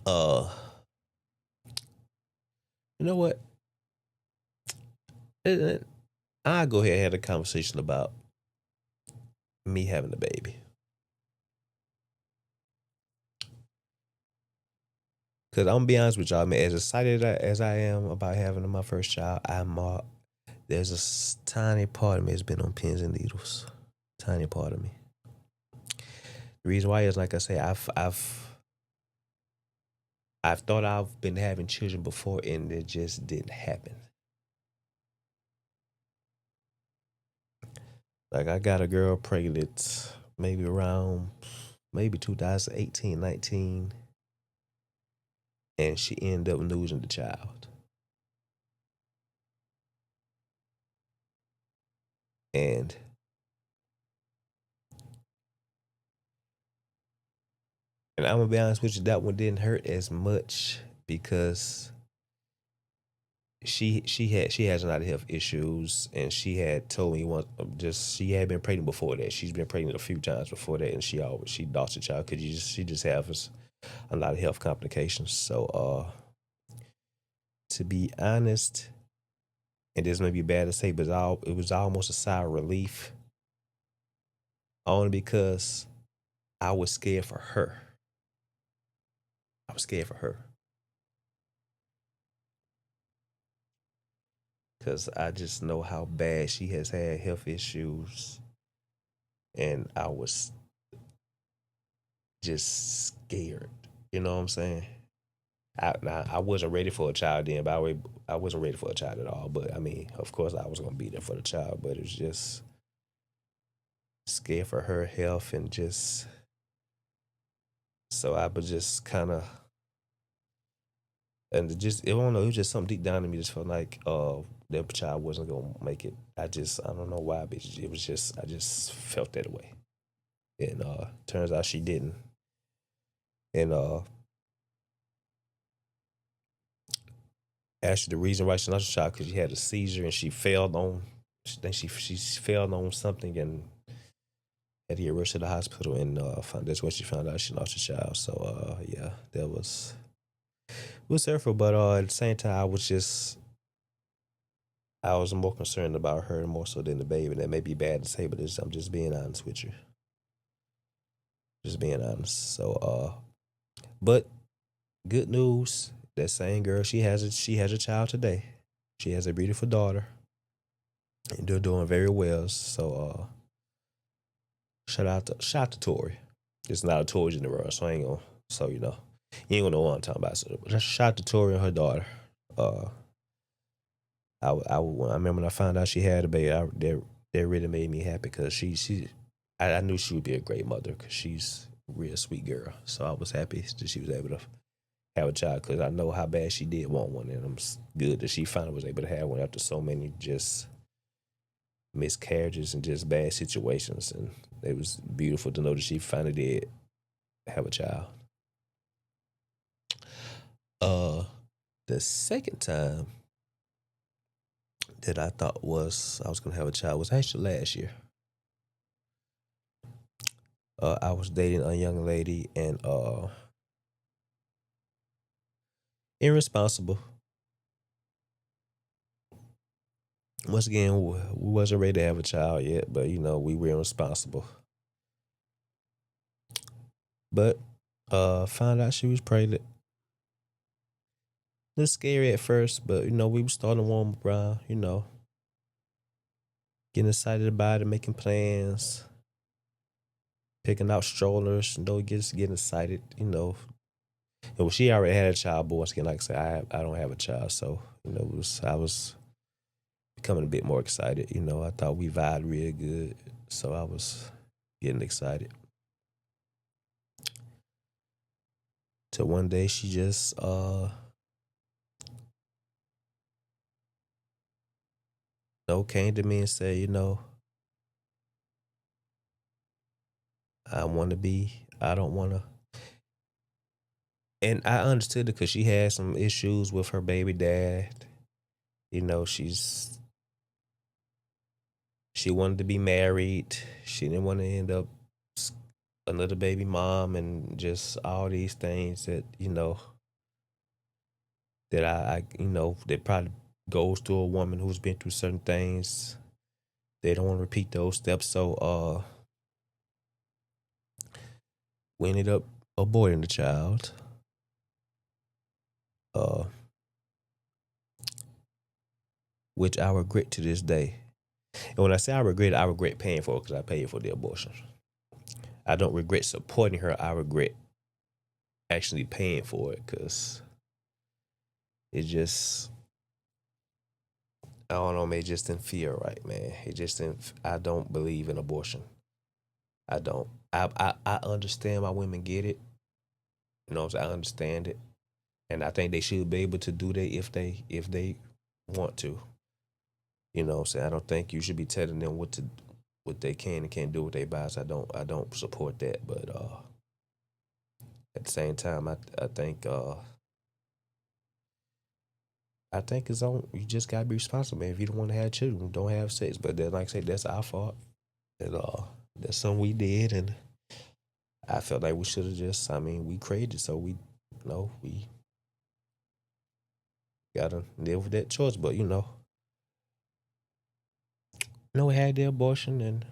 Uh, you know what? I'll go ahead and have a conversation about me having a baby. Cause I'm gonna be honest with y'all, man. As excited as I am about having my first child, there's a tiny part of me that's been on pins and needles. Tiny part of me. The reason why is, like I say, I've thought I've been having children before, and it just didn't happen. Like I got a girl pregnant, maybe around maybe 2018, 19, and she ended up losing the child. And I'm gonna be honest with you, that one didn't hurt as much because she has a lot of health issues, and she had told me once, she had been pregnant before that. She's been pregnant a few times before that, and she lost a child because she just has a lot of health complications. So to be honest, and this may be bad to say, but it was almost a sigh of relief, only because I was scared for her. I was scared for her because I just know how bad she has had health issues, and I was just scared. You know what I'm saying? I wasn't ready for a child then, but I wasn't ready for a child at all. But I mean, of course, I was gonna be there for the child, but it was just scared for her health, and just so I was just kind of, and just I don't know, it was just something deep down in me just felt like that child wasn't gonna make it. I don't know why, but it was just I just felt that way, and turns out she didn't, and actually the reason why she lost the child because she had a seizure and she failed on. I think she failed on something and had to get rushed to the hospital, and that's when she found out she lost her child. So yeah, that was it was hurtful, but at the same time, I was more concerned about her more so than the baby. That may be bad to say, but I'm just being honest with you, just being honest. So but good news, that same girl, she has a child today. She has a beautiful daughter, and they're doing very well. So shout out to Tori. It's not a Tori in the world, so I ain't gonna. So you ain't gonna know what I'm talking about. So just shout out to Tori and her daughter. Uh, I remember when I found out she had a baby. That really made me happy because I knew she would be a great mother because she's a real sweet girl. So I was happy that she was able to have a child because I know how bad she did want one, and I'm good that she finally was able to have one after so many just miscarriages and just bad situations. And it was beautiful to know that she finally did have a child. Uh, the second time that I thought I was gonna have a child was actually last year. I was dating a young lady, and irresponsible. Once again, we wasn't ready to have a child yet, but we were irresponsible. But found out she was pregnant. A little scary at first, but we were starting to warm up around. Getting excited about it, making plans, picking out strollers. Just getting excited. And well, she already had a child, but once again, like I said, I don't have a child, so I was becoming a bit more excited. I thought we vibed real good, so I was getting excited. Till one day she just came to me and said, I don't want to. And I understood it because she had some issues with her baby dad. She wanted to be married. She didn't want to end up another baby mom and just all these things that. that that probably goes through a woman who's been through certain things. They don't want to repeat those steps. So we ended up aborting the child. Uh which I regret to this day. And when I say I regret paying for it because I paid for the abortion. I don't regret supporting her. I regret actually paying for it because it just, I don't know, man, it just didn't feel right, man. It just didn't, I don't believe in abortion. I don't. I understand why women get it. You know what I'm saying? I understand it. And I think they should be able to do that if they want to. You know what I'm saying? I don't think you should be telling them what they can and can't do with their bodies. I don't support that. But at the same time I think it's on, you just gotta be responsible, man. If you don't want to have children, don't have sex. But then, like I said, that's our fault. And that's something we did, and I felt like we should have just, I mean, we created, so we gotta live with that choice. But we had the abortion, and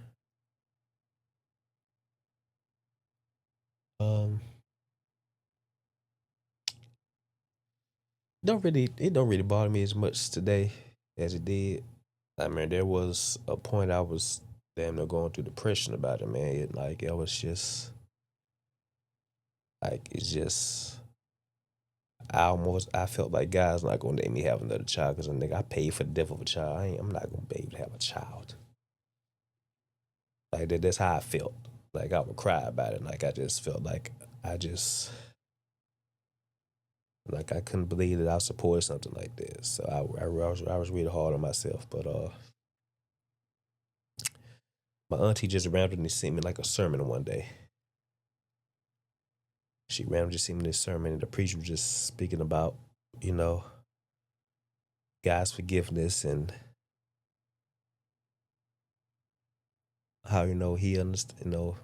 um, it don't really bother me as much today as it did. I mean, there was a point I was damn near going through depression about it, man. It was just like it's just. I felt like God's not gonna let me have another child because nigga, I paid for the death of a child. I'm not gonna be able to have a child. Like that's how I felt. Like I would cry about it. Like I just felt like I just like I couldn't believe that I supported something like this. So I was really hard on myself. But my auntie just randomly sent me like a sermon one day. She randomly sent me this sermon, and the preacher was just speaking about you know God's forgiveness and how he understand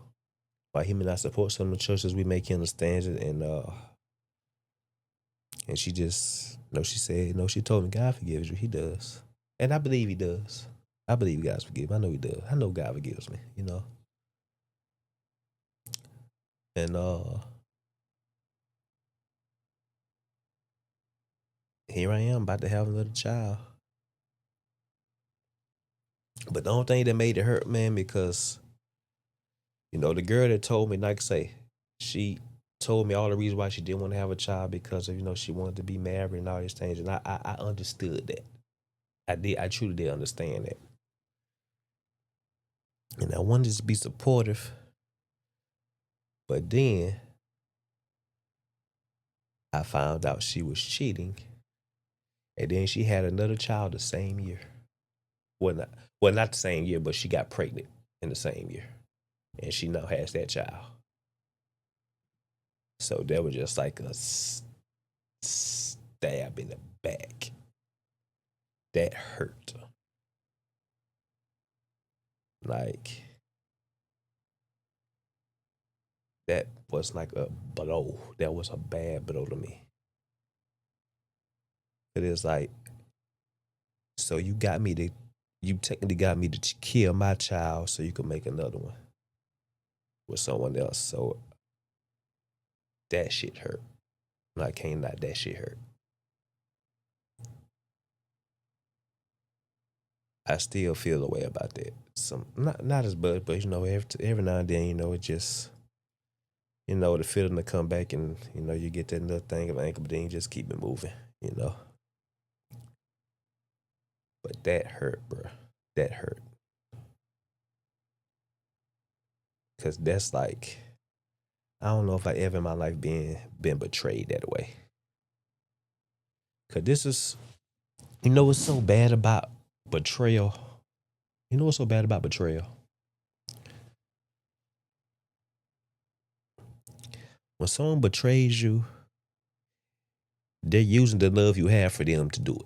why he may not support some of the churches we make he understands it, and she just she said she told me God forgives you. He does, and I believe he does. I believe God's forgive me. I know he does. I know God forgives me. And here I am about to have another child. But the only thing that made it hurt, man, because the girl that told me, like I say, she told me all the reasons why she didn't want to have a child because of she wanted to be married and all these things, and I understood that. I truly did understand that, and I wanted to be supportive. But then I found out she was cheating, and then she had another child the same year. Well, not the same year, but she got pregnant in the same year, and she now has that child. So that was just like a stab in the back. That hurt. Like that was like a blow. That was a bad blow to me. It is like, so you technically got me to kill my child so you could make another one with someone else. So that shit hurt. I can't lie, that shit hurt. I still feel a way about that. Some not as bad, but every now and then, it just the feeling to come back and you get that little thing of ankle, but then you just keep it moving. But that hurt, bro. That hurt. Cause that's like, I don't know if I ever in my life been betrayed that way. Cause this is, what's so bad about betrayal? You know what's so bad about betrayal? When someone betrays you, they're using the love you have for them to do it.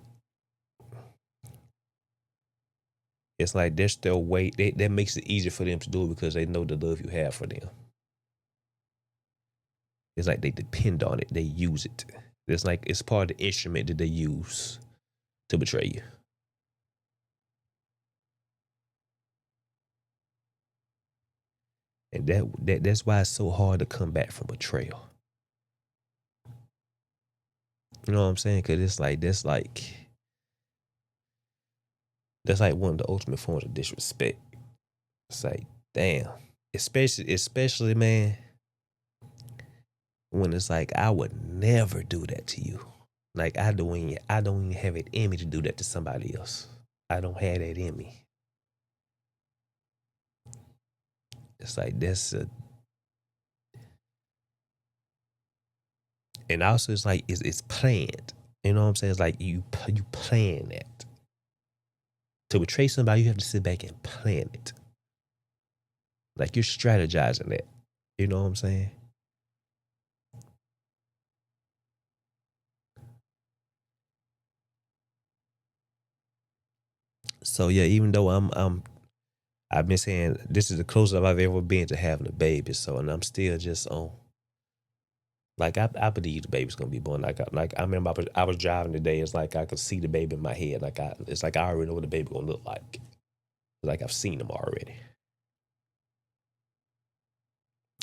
It's like there's still way that makes it easier for them to do it because they know the love you have for them. It's like they depend on it. They use it. It's like it's part of the instrument that they use to betray you. And that's why it's so hard to come back from betrayal. You know what I'm saying? Cause it's like that's like one of the ultimate forms of disrespect. It's like, damn. Especially man, when it's like I would never do that to you. Like I don't even have it in me to do that to somebody else. I don't have that in me. It's like and also it's like it's planned. You know what I'm saying? It's like you plan that. To betray somebody, you have to sit back and plan it. Like you're strategizing that. You know what I'm saying? So yeah, even though I've been saying this is the closest I've ever been to having a baby. So and I'm still just on. Like I believe the baby's gonna be born. Like I remember I was driving today. It's like I could see the baby in my head. It's like I already know what the baby gonna look like. Like I've seen them already.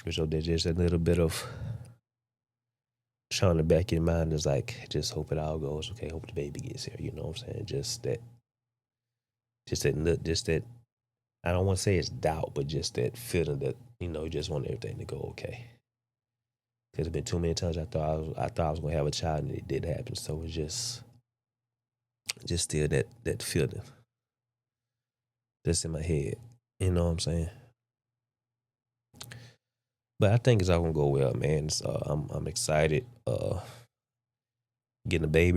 So there's just a little bit of trying to back in mind is like just hope it all goes okay. Hope the baby gets here. You know what I'm saying? Just that. I don't want to say it's doubt, but just that feeling that you just want everything to go okay. Because there's been too many times I thought I was gonna have a child and it didn't happen. So it's just still that feeling that's in my head. You know what I'm saying? But I think it's all gonna go well, man. I'm excited. Getting a baby.